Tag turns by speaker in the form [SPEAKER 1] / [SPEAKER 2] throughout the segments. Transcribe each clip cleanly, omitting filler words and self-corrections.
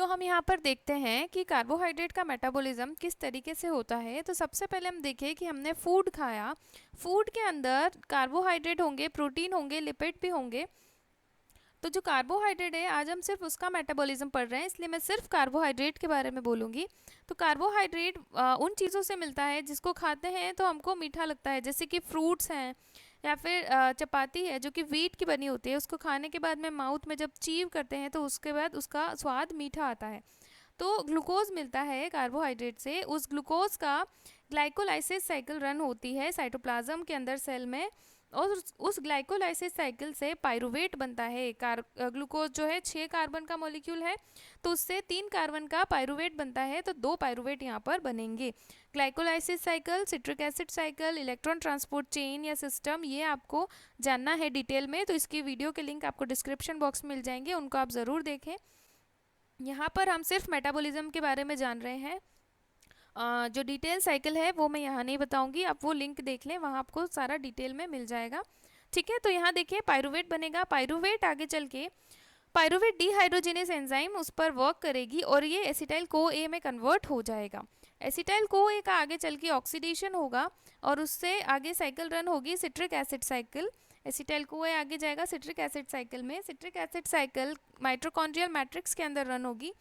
[SPEAKER 1] तो हम यहाँ पर देखते हैं कि कार्बोहाइड्रेट का मेटाबॉलिज्म किस तरीके से होता है। तो सबसे पहले हम देखें कि हमने फूड खाया, फूड के अंदर कार्बोहाइड्रेट होंगे, प्रोटीन होंगे, लिपिड भी होंगे। तो जो कार्बोहाइड्रेट है, आज हम सिर्फ उसका मेटाबॉलिज्म पढ़ रहे हैं, इसलिए मैं सिर्फ कार्बोहाइड्रेट के बारे में बोलूँगी। तो कार्बोहाइड्रेट उन चीज़ों से मिलता है जिसको खाते हैं तो हमको मीठा लगता है, जैसे कि फ्रूट्स हैं या फिर चपाती है जो कि वीट की बनी होती है, उसको खाने के बाद में माउथ में जब चीव करते हैं तो उसके बाद उसका स्वाद मीठा आता है। तो ग्लूकोज मिलता है कार्बोहाइड्रेट से। उस ग्लूकोज का ग्लाइकोलाइसिस साइकिल रन होती है साइटोप्लाज्म के अंदर सेल में, और उस ग्लाइकोलाइसिस साइकिल से पाइरुवेट बनता है। ग्लूकोज जो है 6 कार्बन का मॉलिक्यूल है, तो उससे 3 कार्बन का पाइरुवेट बनता है, तो 2 पाइरुवेट यहाँ पर बनेंगे। Glycolysis cycle, citric acid cycle, electron transport chain या सिस्टम, ये आपको जानना है डिटेल में, तो इसकी वीडियो के लिंक आपको डिस्क्रिप्शन बॉक्स में मिल जाएंगे, उनको आप ज़रूर देखें। यहाँ पर हम सिर्फ मेटाबॉलिज्म के बारे में जान रहे हैं। जो डिटेल साइकिल है वो मैं यहाँ नहीं बताऊंगी, आप वो लिंक देख लें, वहाँ आपको सारा डिटेल में मिल जाएगा। ठीक है, तो यहाँ देखिए पाइरुवेट बनेगा। पाइरुवेट आगे चल के पाइरुवेट डिहाइड्रोजिनेस एंजाइम उस पर वर्क करेगी और ये एसिटाइल को ए में कन्वर्ट हो जाएगा। एसिटाइल को ए का आगे चल के ऑक्सीडेशन होगा और उससे आगे साइकिल रन होगी citric acid cycle. Acetyl CoA आगे जाएगा सिट्रिक एसिड साइकिल में। Citric acid cycle mitochondrial matrix के अंदर रन होगी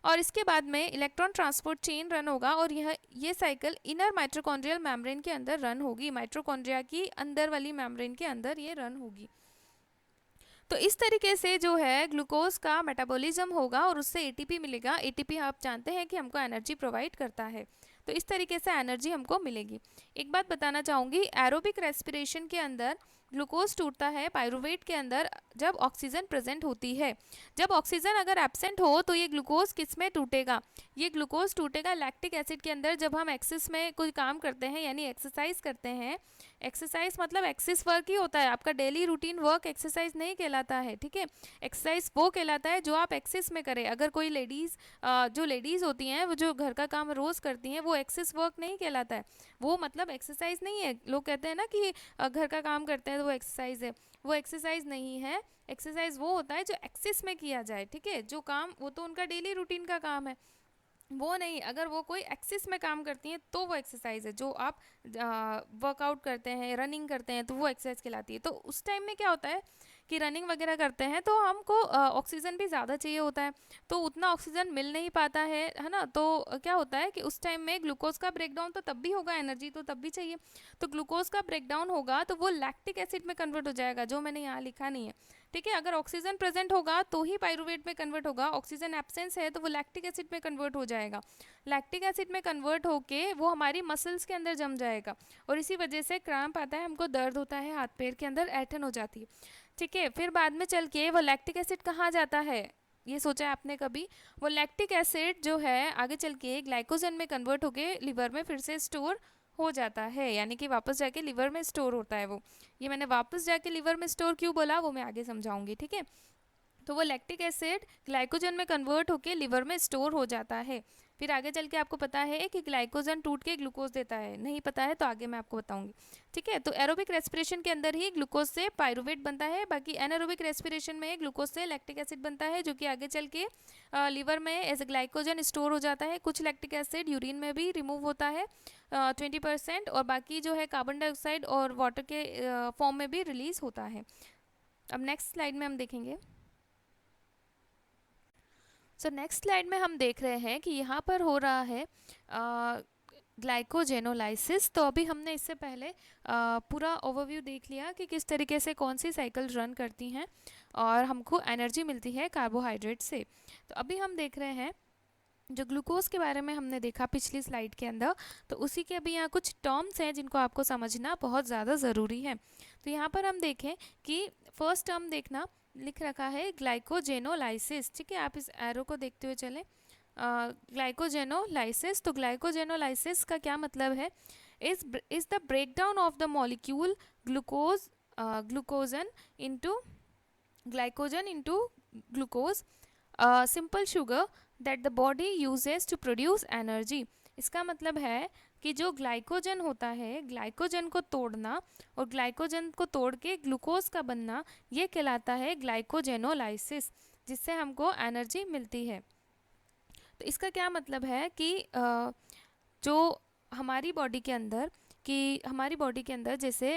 [SPEAKER 1] और इसके बाद में इलेक्ट्रॉन ट्रांसपोर्ट चेन रन होगा और ये साइकिल इनर माइटोकॉन्ड्रियल मेम्ब्रेन के अंदर रन होगी। माइटोकॉन्ड्रिया की अंदर वाली मेम्ब्रेन के अंदर ये रन होगी। तो इस तरीके से जो है ग्लूकोज का मेटाबॉलिज्म होगा और उससे एटीपी मिलेगा। एटीपी आप जानते हैं कि हमको एनर्जी प्रोवाइड करता है, तो इस तरीके से एनर्जी हमको मिलेगी। एक बात बताना चाहूँगी, एरोबिक रेस्पिरेशन के अंदर ग्लूकोज टूटता है पाइरुवेट के अंदर जब ऑक्सीजन प्रेजेंट होती है। जब ऑक्सीजन अगर एब्सेंट हो तो ये ग्लूकोज किस में टूटेगा? ये ग्लूकोज टूटेगा लैक्टिक एसिड के अंदर। जब हम एक्सिस में कोई काम करते हैं यानी एक्सरसाइज करते हैं, एक्सरसाइज मतलब एक्सिस वर्क ही होता है, आपका डेली रूटीन वर्क एक्सरसाइज नहीं कहलाता है। ठीक है, एक्सरसाइज वो कहलाता है जो आप एक्सिस में करें। अगर कोई लेडीज़ जो लेडीज़ होती हैं वो जो घर का काम रोज़ करती हैं, वो एक्सिस वर्क नहीं कहलाता है, वो मतलब एक्सरसाइज नहीं है। लोग कहते हैं ना कि घर का काम करते हैं तो वो एक्सरसाइज है, वो एक्सरसाइज नहीं है। एक्सरसाइज वो होता है जो एक्सिस में किया जाए। ठीक है, जो काम वो तो उनका डेली रूटीन का काम है, वो नहीं। अगर वो कोई एक्सिस में काम करती हैं तो वो एक्सरसाइज है। जो आप वर्कआउट करते हैं, रनिंग करते हैं, तो वो एक्सरसाइज कहलाती है। तो उस टाइम में क्या होता है कि रनिंग वगैरह करते हैं तो हमको ऑक्सीजन भी ज़्यादा चाहिए होता है, तो उतना ऑक्सीजन मिल नहीं पाता है ना। तो क्या होता है कि उस टाइम में ग्लूकोज का ब्रेकडाउन तो तब भी होगा, एनर्जी तो तब भी चाहिए। तो ग्लूकोज का ब्रेकडाउन होगा तो वो लैक्टिक एसिड में कन्वर्ट हो जाएगा, जो मैंने यहाँ लिखा नहीं है। ठीक है, अगर ऑक्सीजन प्रेजेंट होगा तो ही पाइरुवेट में कन्वर्ट होगा, ऑक्सीजन एब्सेंस है तो वो लैक्टिक एसिड में कन्वर्ट हो जाएगा। लैक्टिक एसिड में कन्वर्ट होके वो हमारी मसल्स के अंदर जम जाएगा और इसी वजह से क्रैम्प आता है, हमको दर्द होता है, हाथ पैर के अंदर ऐंठन हो जाती है। ठीक है, फिर बाद में चल के वो लैक्टिक एसिड कहाँ जाता है, ये सोचा है आपने कभी? वो लैक्टिक एसिड जो है आगे चल के ग्लाइकोजन में कन्वर्ट होके लिवर में फिर से स्टोर हो जाता है, यानी कि वापस जाके लिवर में स्टोर होता है वो। ये मैंने वापस जाके लिवर में स्टोर क्यों बोला वो मैं आगे समझाऊंगी। ठीक है, तो वो लैक्टिक एसिड ग्लाइकोजन में कन्वर्ट होकर लिवर में स्टोर हो जाता है। फिर आगे चल के आपको पता है कि ग्लाइकोजन टूट के ग्लूकोज देता है, नहीं पता है तो आगे मैं आपको बताऊंगी। ठीक है, तो एरोबिक रेस्पिरेशन के अंदर ही ग्लूकोज से पाइरुवेट बनता है, बाकी एनारोबिक रेस्पिरेशन में ग्लूकोज से लैक्टिक एसिड बनता है, जो कि आगे चल के लीवर में एज ग्लाइकोजन स्टोर हो जाता है। कुछ लैक्टिक एसिड यूरिन में भी रिमूव होता है 20%, और बाकी जो है कार्बन डाइऑक्साइड और वाटर के फॉर्म में भी रिलीज होता है। अब नेक्स्ट स्लाइड में हम देखेंगे। सो नेक्स्ट स्लाइड में हम देख रहे हैं कि यहाँ पर हो रहा है ग्लाइकोजेनोलाइसिस। तो अभी हमने इससे पहले पूरा ओवरव्यू देख लिया कि किस तरीके से कौन सी साइकिल रन करती हैं और हमको एनर्जी मिलती है कार्बोहाइड्रेट से। तो अभी हम देख रहे हैं जो ग्लूकोज के बारे में हमने देखा पिछली स्लाइड के अंदर, तो उसी के अभी यहाँ कुछ टर्म्स हैं जिनको आपको समझना बहुत ज़्यादा ज़रूरी है। तो यहाँ पर हम देखें कि फर्स्ट टर्म देखना लिख रखा है ग्लाइकोजेनोलाइसिस। ठीक है, आप इस एरो को देखते हुए चलें। ग्लाइकोजेनोलाइसिस, तो ग्लाइकोजेनोलाइसिस का क्या मतलब है? Is the breakdown of the molecule glucagon into glycogen into glucose simple sugar that the body uses to produce energy. इसका मतलब है कि जो ग्लाइकोजन होता है, ग्लाइकोजन को तोड़ना और ग्लाइकोजन को तोड़ के ग्लूकोज का बनना, ये कहलाता है ग्लाइकोजेनोलाइसिस, जिससे हमको एनर्जी मिलती है। तो इसका क्या मतलब है कि जो हमारी बॉडी के अंदर जैसे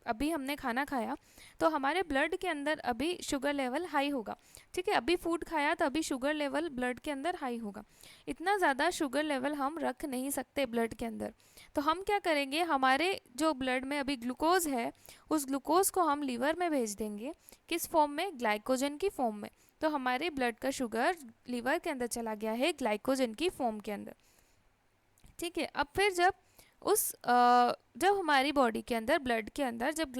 [SPEAKER 1] अभी हमने खाना खाया तो हमारे ब्लड के अंदर अभी शुगर लेवल हाई होगा, ठीक है। अभी फूड खाया तो अभी शुगर लेवल ब्लड के अंदर हाई होगा। इतना ज़्यादा शुगर लेवल हम रख नहीं सकते ब्लड के अंदर। तो हम क्या करेंगे, हमारे जो ब्लड में अभी ग्लूकोज है उस ग्लूकोज को हम लीवर में भेज देंगे। किस फॉर्म में? ग्लाइकोजन की फॉर्म में। तो हमारे ब्लड का शुगर लीवर के अंदर चला गया है ग्लाइकोजन की फॉर्म के अंदर, ठीक है। अब फिर जब हमारी बॉडी के अंदर ब्लड के अंदर जब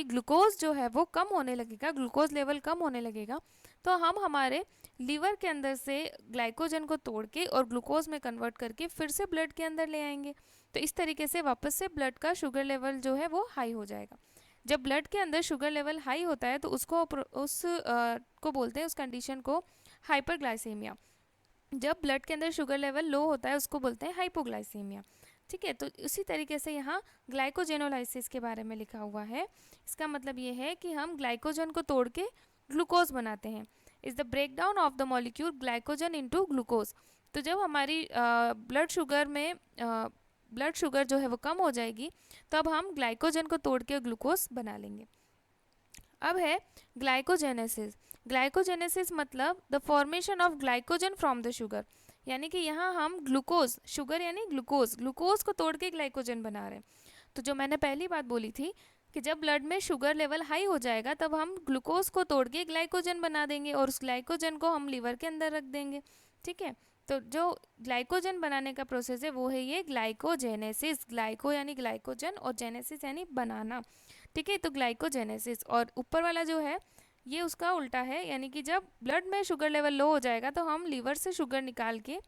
[SPEAKER 1] ग्लूकोज जो है वो कम होने लगेगा, ग्लूकोज लेवल कम होने लगेगा, तो हम हमारे लीवर के अंदर से ग्लाइकोजन को तोड़ के और ग्लूकोज में कन्वर्ट करके फिर से ब्लड के अंदर ले आएंगे। तो इस तरीके से वापस से ब्लड का शुगर लेवल जो है वो हाई हो जाएगा। जब ब्लड के अंदर शुगर लेवल हाई होता है तो को बोलते हैं, उस कंडीशन को हाइपरग्लाइसेमिया। जब ब्लड के अंदर शुगर लेवल लो होता है उसको बोलते हैं हाइपोग्लाइसीमिया, ठीक है। तो उसी तरीके से यहाँ ग्लाइकोजेनोलाइसिस के बारे में लिखा हुआ है। इसका मतलब ये है कि हम ग्लाइकोजन को तोड़ के ग्लूकोज बनाते हैं। Is the break down of the molecule glycogen into glucose. तो जब हमारी ब्लड शुगर जो है वो कम हो जाएगी तब हम ग्लाइकोजन को तोड़ के ग्लूकोज बना लेंगे। अब है ग्लाइकोजेनेसिस। ग्लाइकोजेनेसिस मतलब the formation of glycogen from the sugar, यानी कि यहाँ हम ग्लूकोज, शुगर यानी ग्लूकोज को तोड़ के ग्लाइकोजन बना रहे हैं। तो जो मैंने पहली बात बोली थी कि जब ब्लड में शुगर लेवल हाई हो जाएगा तब हम ग्लूकोज को तोड़ के ग्लाइकोजन बना देंगे और उस ग्लाइकोजन को हम लीवर के अंदर रख देंगे, ठीक है। तो जो ग्लाइकोजन बनाने का प्रोसेस है वो है ये ग्लाइकोजेनेसिस। ग्लाइको यानी ग्लाइकोजन और जेनेसिस यानी बनाना, ठीक है। तो ग्लाइकोजेनेसिस, और ऊपर वाला जो है ये उसका उल्टा है, यानी कि जब ब्लड में शुगर लेवल लो हो जाएगा तो हम लीवर से शुगर निकाल के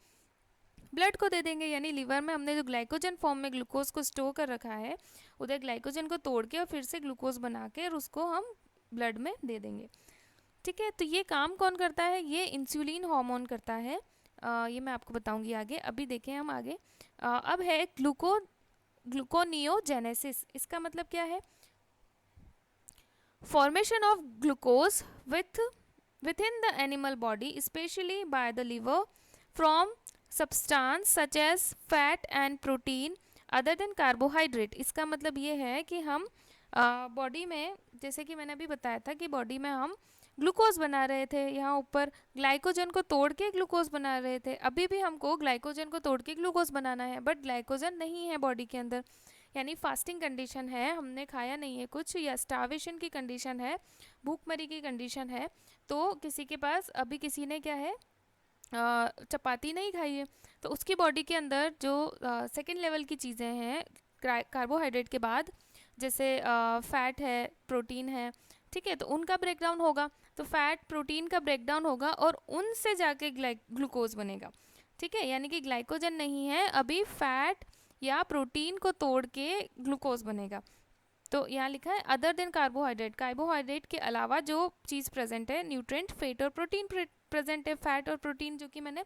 [SPEAKER 1] ब्लड को दे देंगे, यानी लीवर में हमने जो ग्लाइकोजन फॉर्म में ग्लूकोज को स्टोर कर रखा है उधर ग्लाइकोजन को तोड़ के और फिर से ग्लूकोज बना के और उसको हम ब्लड में दे देंगे, ठीक है। तो ये काम कौन करता है? ये इंसुलिन हार्मोन करता है। ये मैं आपको बताऊंगी आगे। अभी देखें हम आगे। अब है ग्लूकोनियोजेनेसिस। इसका मतलब क्या है? Formation of glucose within the animal body, especially by the liver, from substance such as fat and protein other than carbohydrate। इसका मतलब ये है कि हम बॉडी में, जैसे कि मैंने अभी बताया था कि बॉडी में हम ग्लूकोज बना रहे थे, यहाँ ऊपर ग्लाइकोजन को तोड़ के ग्लूकोज बना रहे थे। अभी भी हमको ग्लाइकोजन को तोड़ के ग्लूकोज बनाना है, बट ग्लाइकोजन नहीं है बॉडी के अंदर, यानी फास्टिंग कंडीशन है, हमने खाया नहीं है कुछ, या स्टार्वेशन की कंडीशन है, भूखमरी की कंडीशन है। तो किसी के पास अभी किसी ने क्या है चपाती नहीं खाई है तो उसकी बॉडी के अंदर जो सेकेंड लेवल की चीज़ें हैं कार्बोहाइड्रेट के बाद, जैसे फैट है, प्रोटीन है, ठीक है, तो उनका ब्रेकडाउन होगा। तो फैट प्रोटीन का ब्रेकडाउन होगा और उनसे जाके ग्लूकोज बनेगा, ठीक है। यानी कि ग्लाइकोजन नहीं है, अभी फैट या प्रोटीन को तोड़ के ग्लूकोज बनेगा। तो यहाँ लिखा है अदर देन कार्बोहाइड्रेट, कार्बोहाइड्रेट के अलावा जो चीज़ प्रेजेंट है, न्यूट्रिएंट, फैट और प्रोटीन प्रेजेंट है। फैट और प्रोटीन जो कि मैंने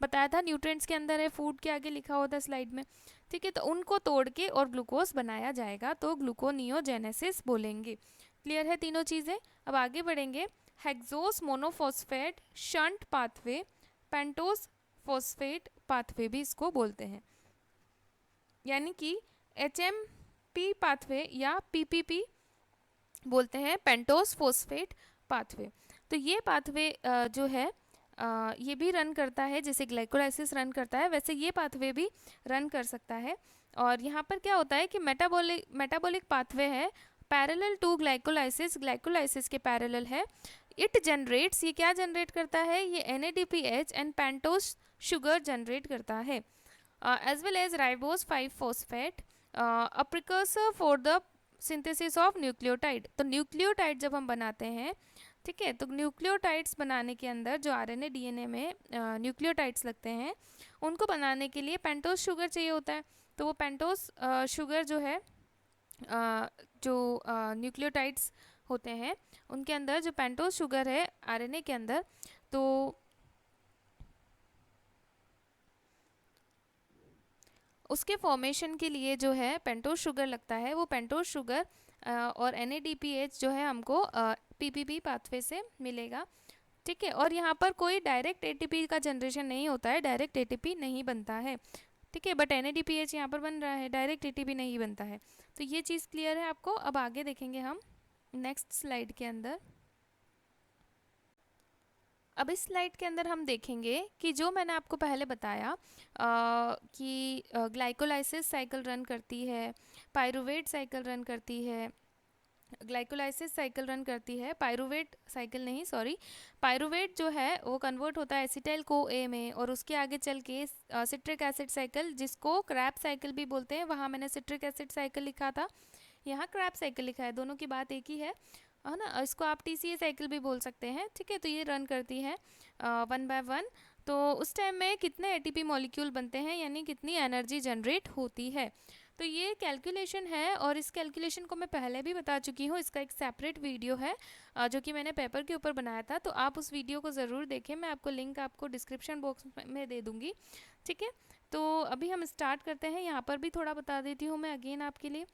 [SPEAKER 1] बताया था न्यूट्रिएंट्स के अंदर है, फूड के आगे लिखा होता है स्लाइड में, ठीक है। तो उनको तोड़ के और ग्लूकोज बनाया जाएगा, तो ग्लूकोनियोजेनेसिस बोलेंगे। क्लियर है तीनों चीज़ें? अब आगे बढ़ेंगे। Hexose monophosphate shunt pathway, pentose phosphate pathway भी इसको बोलते हैं, यानी कि HMP पाथवे या PPP बोलते हैं, पेंटोस फॉस्फेट पाथवे। तो ये पाथवे जो है ये भी रन करता है, जैसे ग्लाइकोलाइसिस रन करता है वैसे ये पाथवे भी रन कर सकता है। और यहाँ पर क्या होता है कि मेटाबॉलिक पाथवे है पैरेलल टू ग्लाइकोलाइसिस, ग्लाइकोलाइसिस के पैरेलल है। इट जनरेट्स, ये क्या जनरेट करता है? ये NADPH and pentose sugar generate करता है, as well as ribose 5-phosphate, a precursor for the synthesis of nucleotide। तो न्यूक्लियोटाइड जब हम बनाते हैं, ठीक है, तो न्यूक्लियोटाइड्स बनाने के अंदर जो RNA DNA में न्यूक्लियोटाइड्स लगते हैं उनको बनाने के लिए पेंटोस शुगर चाहिए होता है। तो वो पेंटोस शुगर जो है जो न्यूक्लियोटाइड्स होते हैं उनके अंदर जो पेंटोस शुगर है RNA के अंदर, तो उसके फॉर्मेशन के लिए जो है पेंटोस शुगर लगता है। वो पेंटोस शुगर और NADPH जो है हमको PPP पाथवे से मिलेगा। ठीक है। और यहाँ पर कोई डायरेक्ट एटीपी का जनरेशन नहीं होता है, डायरेक्ट एटीपी नहीं बनता है, ठीक है। बट NADPH यहाँ पर बन रहा है, डायरेक्ट एटीपी नहीं बनता है। तो ये चीज़ क्लियर है आपको। अब आगे देखेंगे हम नेक्स्ट स्लाइड के अंदर। अब इस स्लाइड के अंदर हम देखेंगे कि जो मैंने आपको पहले बताया कि ग्लाइकोलाइसिस साइकिल रन करती है, पायरुवेट साइकिल रन करती है, ग्लाइकोलाइसिस साइकिल रन करती है, पायरुवेट साइकिल नहीं, सॉरी, पायरुवेट जो है वो कन्वर्ट होता है एसिटाइल को ए में, और उसके आगे चल के सिट्रिक एसिड साइकिल, जिसको क्रैब साइकिल भी बोलते हैं, वहाँ मैंने सिट्रिक एसिड साइकिल लिखा था, यहाँ क्रैब साइकिल लिखा है, दोनों की बात एक ही है ना। इसको आप TCA साइकिल भी बोल सकते हैं, ठीक है। तो ये रन करती है 1 बाय 1। तो उस टाइम में कितने ATP मॉलिक्यूल बनते हैं, यानी कितनी एनर्जी जनरेट होती है। तो ये कैलकुलेशन है, और इस कैलकुलेशन को मैं पहले भी बता चुकी हूँ, इसका एक सेपरेट वीडियो है जो कि मैंने पेपर के ऊपर बनाया था, तो आप उस वीडियो को ज़रूर देखें, मैं आपको लिंक आपको डिस्क्रिप्शन बॉक्स में दे दूँगी, ठीक है। तो अभी हम स्टार्ट करते हैं, यहाँ पर भी थोड़ा बता देती हूँ मैं अगेन आपके लिए।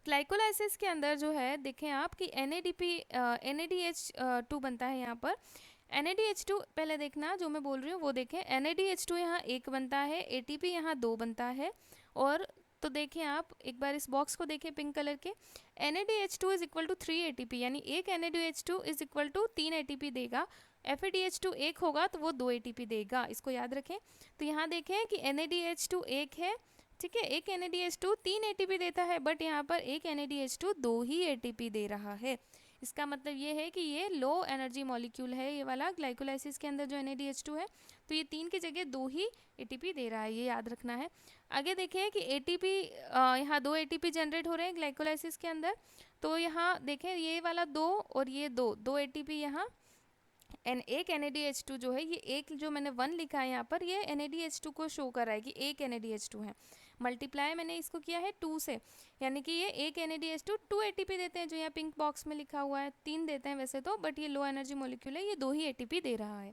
[SPEAKER 1] ग्लाइकोलाइसिस के अंदर जो है देखें आप कि NADH2 बनता है यहाँ पर। NADH2 पहले देखना, जो मैं बोल रही हूँ वो देखें। NADH2 यहाँ 1 बनता है, ATP यहाँ 2 बनता है, और तो देखें आप एक बार इस बॉक्स को देखें पिंक कलर के। NADH2 is equal to 3 ATP, यानी एक NADH2 is equal to 3 ATP देगा। FADH2 एक होगा तो वो 2 ATP देगा, इसको याद रखें। तो यहाँ देखें कि NADH2 एक है, ठीक है, एक NADH2 3 ATP देता है, बट यहाँ पर एक NADH2 2 ही ATP दे रहा है। इसका मतलब ये है कि ये लो एनर्जी मॉलिक्यूल है, ये वाला ग्लाइकोलाइसिस के अंदर जो NADH2 है, तो ये 3 की जगह 2 ही ATP दे रहा है, ये याद रखना है। आगे देखें कि ATP यहाँ 2 ATP जनरेट हो रहे हैं ग्लाइकोलाइसिस के अंदर, तो यहाँ देखें ये वाला 2 और ये 2 ATP यहाँ, एक NADH2 जो है, ये एक जो मैंने 1 लिखा है यहाँ पर, ये NADH2 को शो कर रहा है कि एक NADH2 है। मल्टीप्लाई मैंने इसको किया है 2 से, यानी कि ये एक NADH2 2 ATP देते हैं, जो यहाँ पिंक बॉक्स में लिखा हुआ है। 3 देते हैं वैसे तो, बट ये लो एनर्जी मॉलिक्यूल है, ये 2 ही ATP दे रहा है।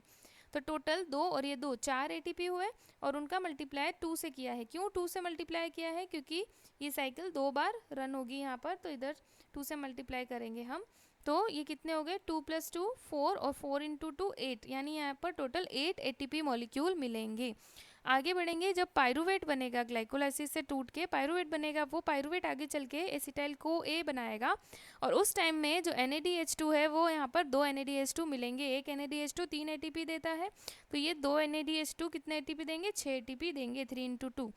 [SPEAKER 1] तो टोटल 2 और ये 2 4 ATP हुए, और उनका मल्टीप्लाई 2 से किया है। क्यों 2 से मल्टीप्लाई किया है? क्योंकि ये साइकिल 2 बार रन होगी यहाँ पर, तो इधर 2 से मल्टीप्लाई करेंगे हम। तो ये कितने हो गए? 2 + 2 4, और 4 × 2 8, यानी यहाँ पर टोटल 8 ATP मॉलिक्यूल मिलेंगे। आगे बढ़ेंगे, जब पायरुवेट बनेगा, ग्लाइकोलाइसिस से टूट के पायरुवेट बनेगा, वो पायरुवेट आगे चल के एसिटाइल को ए बनाएगा, और उस टाइम में जो NADH2 है वो यहाँ पर 2 NADH2 मिलेंगे। एक NADH2 3 ATP देता है, तो ये 2 NADH2 कितने ATP देंगे? 6 ATP देंगे, 3 × 2।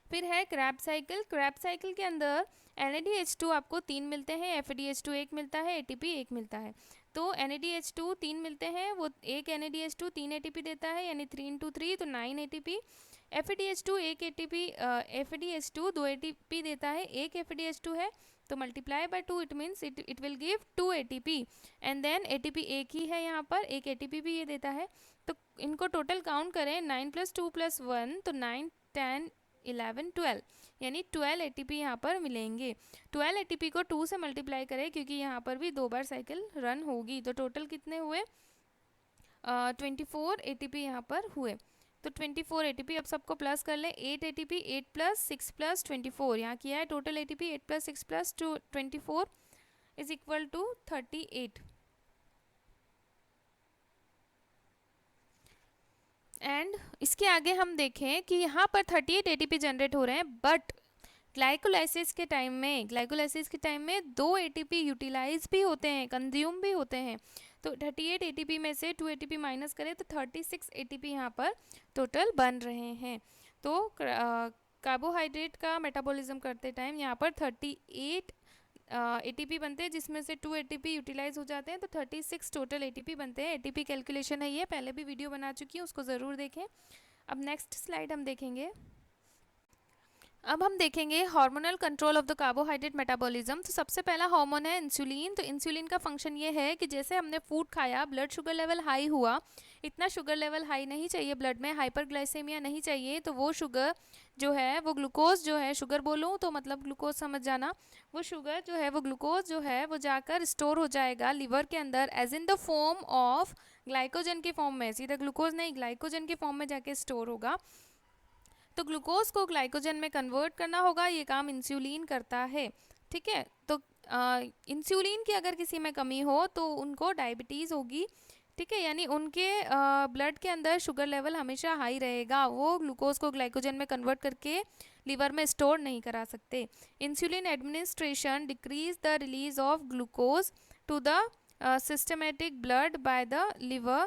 [SPEAKER 1] फिर है क्रैब साइकिल। क्रैब साइकिल के अंदर NADH2 आपको 3 मिलते हैं, FADH2 1 मिलता है, ATP 1 मिलता है। तो NADH2 3 मिलते हैं, वो एक NADH2 3 ATP देता है, यानी 3 × 3 तो 9 ATP। FADH2 1 ATP, FADH2 2 ATP देता है, एक FADH2 है, तो multiply by 2, it means it will give 2 ATP, and then ATP एक ही है यहाँ पर, एक ATP भी ये देता है। तो इनको टोटल काउंट करें, 9 + 2 + 1, तो 9 10 11 12, यानी 12 ATP यहाँ पर मिलेंगे। 12 ATP को 2 से मल्टीप्लाई करें, क्योंकि यहाँ पर भी 2 बार साइकिल रन होगी, तो टोटल कितने हुए? 24 ATP यहाँ पर हुए। तो 24 ATP, अब सबको प्लस कर लें, 8 ATP, 8 + 6 + 24, यहाँ किया है total ATP 8 + 6 + 24 is equal to 38। एंड इसके आगे हम देखें कि यहाँ पर 38 ATP जनरेट हो रहे हैं, बट ग्लाइकोलाइसिस के टाइम में 2 ATP यूटिलाइज भी होते हैं, कंज्यूम भी होते हैं। तो 38 ATP में से 2 ATP माइनस करें तो 36 ATP यहाँ पर टोटल बन रहे हैं। तो कार्बोहाइड्रेट का मेटाबॉलिज्म करते टाइम यहाँ पर 38 ATP बनते हैं, जिसमें से 2 ATP यूटिलाइज हो जाते हैं, तो 36 टोटल ATP बनते हैं। ATP कैलकुलेशन है ये, पहले भी वीडियो बना चुकी हूँ, उसको ज़रूर देखें। अब नेक्स्ट स्लाइड हम देखेंगे। अब हम देखेंगे hormonal control of the carbohydrate metabolism. तो सबसे पहला हार्मोन है इंसुलिन। तो इंसुलिन का फंक्शन ये है कि जैसे हमने फूड खाया, ब्लड शुगर लेवल हाई हुआ, इतना शुगर लेवल हाई नहीं चाहिए ब्लड में, हाइपरग्लाइसेमिया नहीं चाहिए, तो वो शुगर जो है, वो ग्लूकोज जो है, शुगर बोलूँ तो मतलब ग्लूकोज समझ जाना, वो शुगर जो है, वो ग्लूकोज जो है, वो जाकर स्टोर हो जाएगा लिवर के अंदर as in the form of glycogen के फॉर्म में, सीधा ग्लूकोज नहीं, ग्लाइकोजन के फॉर्म में जाके स्टोर होगा। तो ग्लूकोज को ग्लाइकोजन में कन्वर्ट करना होगा, ये काम इंसुलिन करता है, ठीक है। तो इंसुलिन की अगर किसी में कमी हो तो उनको डायबिटीज़ होगी, ठीक है, यानी उनके ब्लड के अंदर शुगर लेवल हमेशा हाई रहेगा, वो ग्लूकोज को ग्लाइकोजन में कन्वर्ट करके लीवर में स्टोर नहीं करा सकते। Insulin administration decrease the release of glucose to the systematic blood by the liver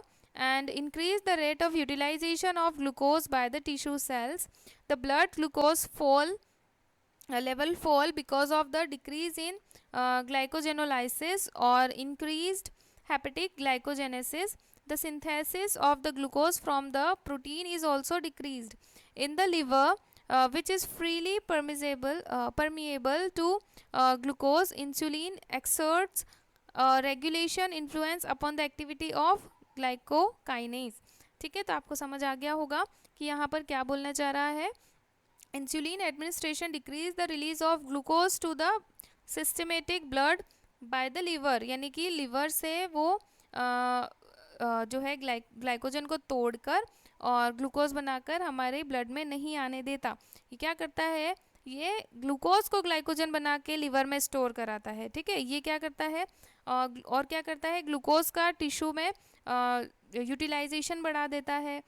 [SPEAKER 1] and increase the rate of utilization of glucose by the tissue cells. The blood glucose level fall because of the decrease in glycogenolysis or increased hepatic glycogenesis. The synthesis of the glucose from the protein is also decreased in the liver, which is freely permeable to glucose. Insulin exerts regulation influence upon the activity of glycokinase. ठीक है, तो आपको समझ आ गया होगा कि यहाँ पर क्या बोलना चाह रहा है। Insulin administration decrease the release of glucose to the systematic blood by the liver, यानी कि लीवर से वो जो है ग्लाइकोजन को तोड़कर और ग्लूकोज बनाकर हमारे ब्लड में नहीं आने देता। ये क्या करता है, ये ग्लूकोज को ग्लाइकोजन बना के लीवर में स्टोर कराता है, ठीक है। ये क्या करता है और क्या करता है, ग्लूकोज का टिश्यू में यूटिलाइजेशन बढ़ा देता है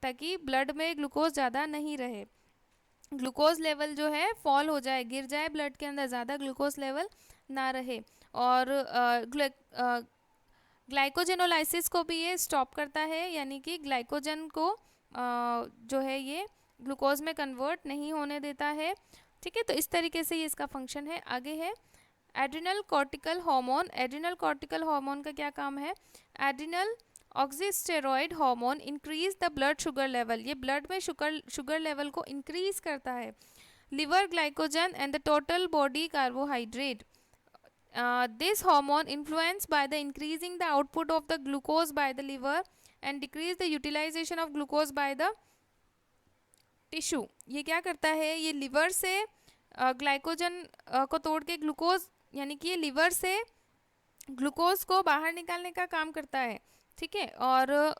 [SPEAKER 1] ताकि ब्लड में ग्लूकोज ज़्यादा नहीं रहे, ग्लूकोज लेवल जो है फॉल हो जाए, गिर जाए ब्लड के अंदर, ज़्यादा ग्लूकोज लेवल ना रहे। और ग्लाइकोजेनोलाइसिस को भी ये स्टॉप करता है, यानी कि ग्लाइकोजन को जो है ये ग्लूकोज में कन्वर्ट नहीं होने देता है, ठीक है। तो इस तरीके से ये इसका फंक्शन है। आगे है adrenal cortical hormone. Adrenal cortical hormone का क्या काम है, adrenal oxysteroid hormone increase the blood sugar level, ये ब्लड में शुगर लेवल को इंक्रीज करता है। Liver glycogen and the total body carbohydrate, this hormone influenced by the increasing the output of the glucose by the liver and decrease the utilization of glucose by the tissue. ये क्या करता है, ये liver से glycogen को तोड़ के glucose, यानी कि ये लिवर से ग्लूकोज को बाहर निकालने का काम करता है, ठीक है। और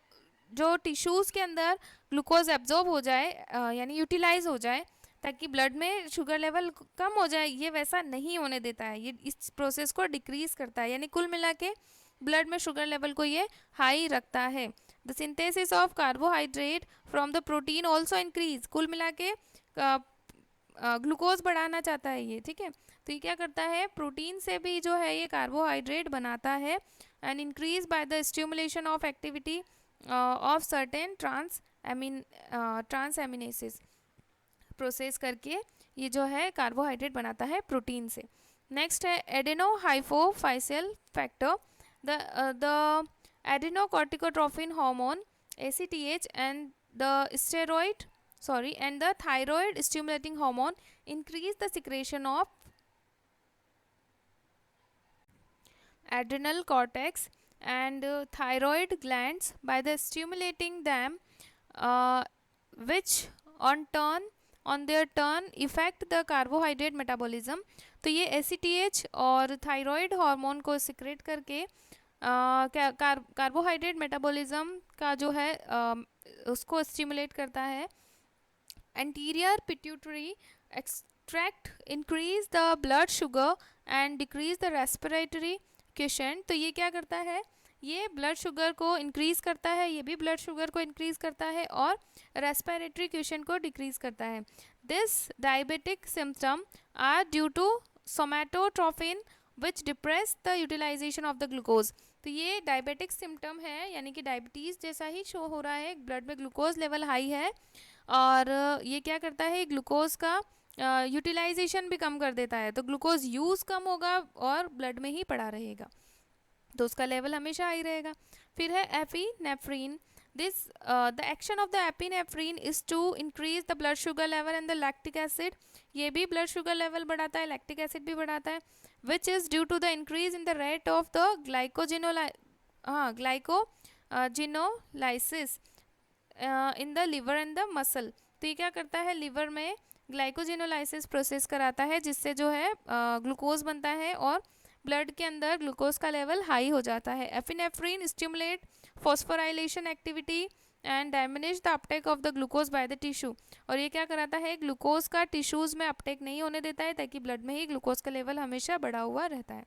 [SPEAKER 1] जो टिश्यूज़ के अंदर ग्लूकोज एब्जॉर्ब हो जाए यानी यूटिलाइज हो जाए ताकि ब्लड में शुगर लेवल कम हो जाए, ये वैसा नहीं होने देता है, ये इस प्रोसेस को डिक्रीज करता है, यानी कुल मिला के ब्लड में शुगर लेवल को ये हाई रखता है। The synthesis of carbohydrate from the protein also increase, कुल मिला के ग्लूकोज बढ़ाना चाहता है ये, ठीक है। तो ये क्या करता है, प्रोटीन से भी जो है ये कार्बोहाइड्रेट बनाता है and increase by the stimulation of activity of certain transaminases, process करके ये जो है कार्बोहाइड्रेट बनाता है प्रोटीन से। नेक्स्ट है adenohypophyseal factor. The adrenocorticotropin hormone ACTH and the thyroid stimulating hormone increase the secretion of adrenal cortex and thyroid glands by the stimulating them, which on their turn affect the carbohydrate metabolism. तो ये ACTH और thyroid hormone को secrete करके carbohydrate metabolism का जो है उसको stimulate करता है। Anterior pituitary extract increase the blood sugar and decrease the respiratory question. तो ये क्या करता है, ये ब्लड शुगर को इंक्रीज करता है, ये भी ब्लड शुगर को इंक्रीज करता है और रेस्पिरेटरी क्वेश्चन को डिक्रीज करता है। This diabetic symptom are due to somatotrophin which depress the utilisation of the glucose. तो ये डायबिटिक सिम्टम है, यानी कि डायबिटीज़ जैसा ही शो हो रहा है, ब्लड में ग्लूकोज लेवल हाई है और ये क्या करता है, ग्लूकोज का यूटिलाइजेशन भी कम कर देता है, तो ग्लूकोज यूज़ कम होगा और ब्लड में ही पड़ा रहेगा, तो उसका लेवल हमेशा हाई रहेगा। फिर है epinephrine. This the action of the epinephrine is to increase the blood sugar level and the lactic acid, ये भी ब्लड शुगर लेवल बढ़ाता है, लैक्टिक एसिड भी बढ़ाता है, which is due to the increase in the rate of the glycogenolysis in the liver and the muscle. तो ये क्या करता है, लिवर में ग्लाइकोजिनोलाइसिस प्रोसेस कराता है जिससे जो है ग्लूकोज बनता है और ब्लड के अंदर ग्लूकोज का लेवल हाई हो जाता है। Epinephrine stimulate phosphorylation activity and diminish the uptake of the glucose by the tissue. और ये क्या कराता है, ग्लूकोज का टिश्यूज़ में अपटेक नहीं होने देता है, ताकि ब्लड में ही ग्लूकोज का लेवल हमेशा बढ़ा हुआ रहता है।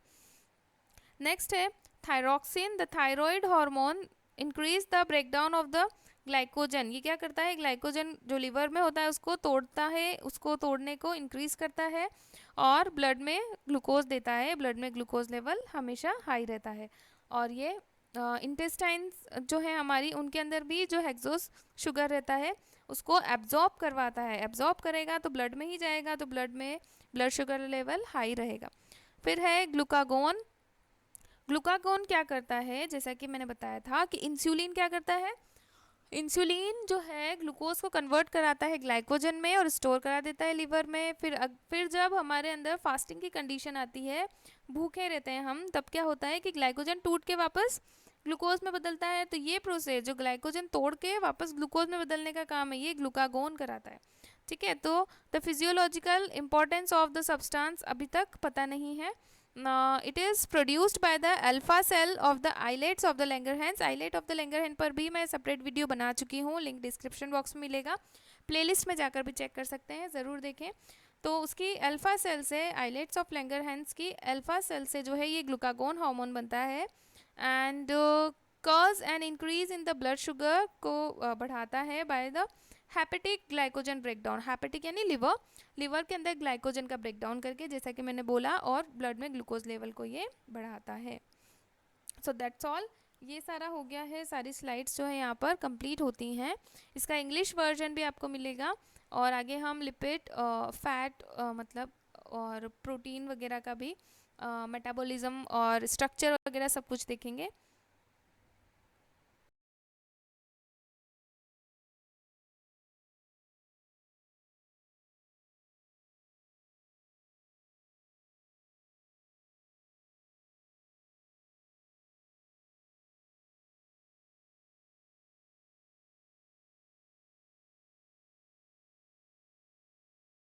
[SPEAKER 1] नेक्स्ट है thyroxine, the thyroid hormone increase the breakdown of the glycogen. ये क्या करता है, ग्लाइकोजन जो लिवर में होता है उसको तोड़ता है, उसको तोड़ने को इंक्रीज करता है और ब्लड में ग्लूकोज देता है, ब्लड में ग्लूकोज लेवल हमेशा हाई रहता है। और ये इंटेस्टाइन्स जो है हमारी, उनके अंदर भी जो हेक्सोस शुगर रहता है उसको एब्जॉर्ब करवाता है, एब्जॉर्ब करेगा तो ब्लड में ही जाएगा, तो ब्लड में ब्लड शुगर लेवल हाई रहेगा। फिर है ग्लूकागोन। ग्लूकागोन क्या करता है, जैसा कि मैंने बताया था कि इंसुलिन क्या करता है, इंसुलिन जो है ग्लूकोज को कन्वर्ट कराता है ग्लाइकोजन में और स्टोर करा देता है लीवर में। फिर जब हमारे अंदर फास्टिंग की कंडीशन आती है, भूखे रहते हैं हम, तब क्या होता है कि ग्लाइकोजन टूट के वापस ग्लूकोज में बदलता है। तो ये प्रोसेस जो ग्लाइकोजन तोड़ के वापस ग्लूकोज में बदलने का काम है, ये ग्लूकागोन कराता है। ठीक है, तो the physiological importance of the substance अभी तक पता नहीं है। It is produced by the alpha cell of the islets of the Langerhans. Islet of the Langerhans पर भी मैं सेपरेट वीडियो बना चुकी हूँ, लिंक डिस्क्रिप्शन बॉक्स में मिलेगा, प्लेलिस्ट में जाकर भी चेक कर सकते हैं, ज़रूर देखें। तो उसकी अल्फा सेल से, आइलेट्स ऑफ लैंगरहैंस की अल्फा सेल से जो है ये ग्लूकागोन हार्मोन बनता है and cause an increase in the blood sugar को बढ़ाता है by the hepatic glycogen breakdown. Hepatic यानी लिवर, लिवर के अंदर ग्लाइकोजन का ब्रेकडाउन करके, जैसा कि मैंने बोला, और ब्लड में ग्लूकोज लेवल को ये बढ़ाता है। सो दैट्स ऑल, ये सारा हो गया है, सारी स्लाइड्स जो है यहाँ पर कंप्लीट होती हैं। इसका इंग्लिश वर्जन भी आपको मिलेगा और आगे हम लिपिड, फैट मतलब और प्रोटीन वगैरह का भी मेटाबॉलिज्म और स्ट्रक्चर वगैरह सब कुछ देखेंगे।